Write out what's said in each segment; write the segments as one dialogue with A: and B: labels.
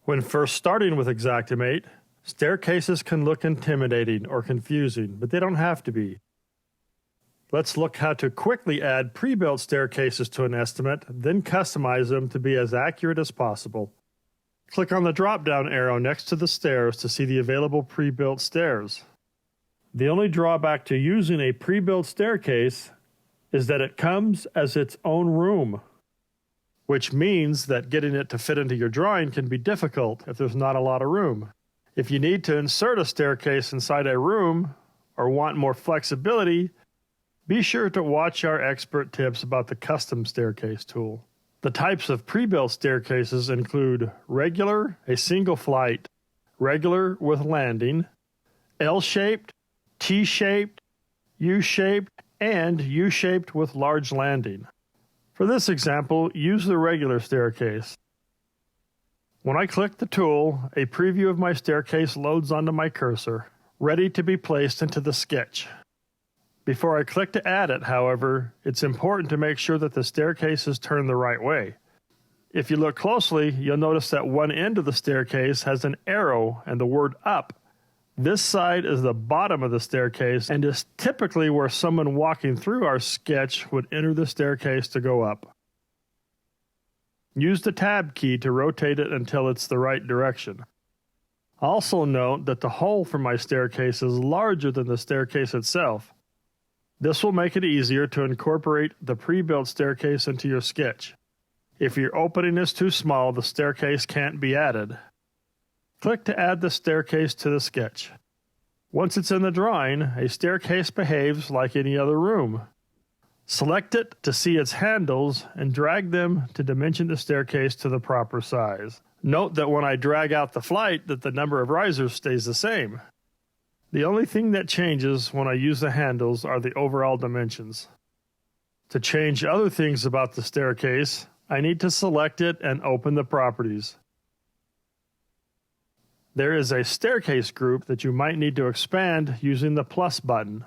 A: When first starting with Xactimate, staircases can look intimidating or confusing, but they don't have to be. Let's look how to quickly add pre-built staircases to an estimate, then customize them to be as accurate as possible. Click on the drop-down arrow next to the stairs to see the available pre-built stairs. The only drawback to using a pre-built staircase is that it comes as its own room, which means that getting it to fit into your drawing can be difficult if there's not a lot of room. If you need to insert a staircase inside a room or want more flexibility, be sure to watch our Xpert tips about the custom staircase tool. The types of pre-built staircases include regular, a single flight, regular with landing, L-shaped, T-shaped, U-shaped, and U-shaped with large landing. For this example, use the regular staircase. When I click the tool, a preview of my staircase loads onto my cursor, ready to be placed into the sketch. Before I click to add it, however, it's important to make sure that the staircase is turned the right way. If you look closely, you'll notice that one end of the staircase has an arrow and the word up. This side is the bottom of the staircase and is typically where someone walking through our sketch would enter the staircase to go up. Use the Tab key to rotate it until it's the right direction. Also note that the hole for my staircase is larger than the staircase itself. This will make it easier to incorporate the pre-built staircase into your sketch. If your opening is too small, the staircase can't be added. Click to add the staircase to the sketch. Once it's in the drawing, a staircase behaves like any other room. Select it to see its handles and drag them to dimension the staircase to the proper size. Note that when I drag out the flight, that the number of risers stays the same. The only thing that changes when I use the handles are the overall dimensions. To change other things about the staircase, I need to select it and open the properties. There is a staircase group that you might need to expand using the plus button.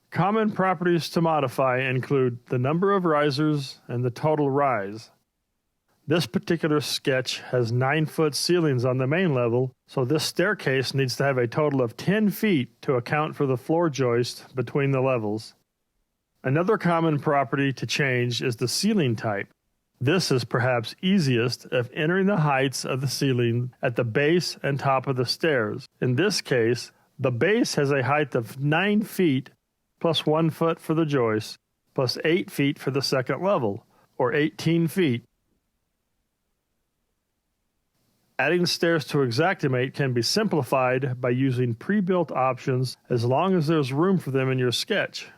A: Common properties to modify include the number of risers and the total rise. This particular sketch has 9-foot ceilings on the main level, so this staircase needs to have a total of 10 feet to account for the floor joist between the levels. Another common property to change is the ceiling type. This is perhaps easiest if entering the heights of the ceiling at the base and top of the stairs. In this case, the base has a height of 9 feet plus 1 foot for the joist, plus 8 feet for the second level, or 18 feet. Adding stairs to Xactimate can be simplified by using pre-built options as long as there's room for them in your sketch.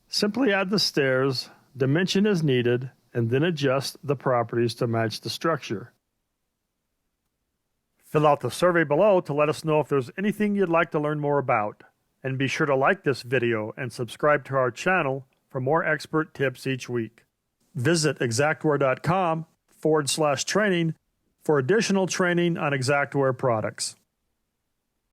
A: Simply add the stairs, dimension as needed, and then adjust the properties to match the structure. Fill out the survey below to let us know if there's anything you'd like to learn more about. And be sure to like this video and subscribe to our channel for more Xpert tips each week. Visit Xactware.com/training for additional training on Xactware products.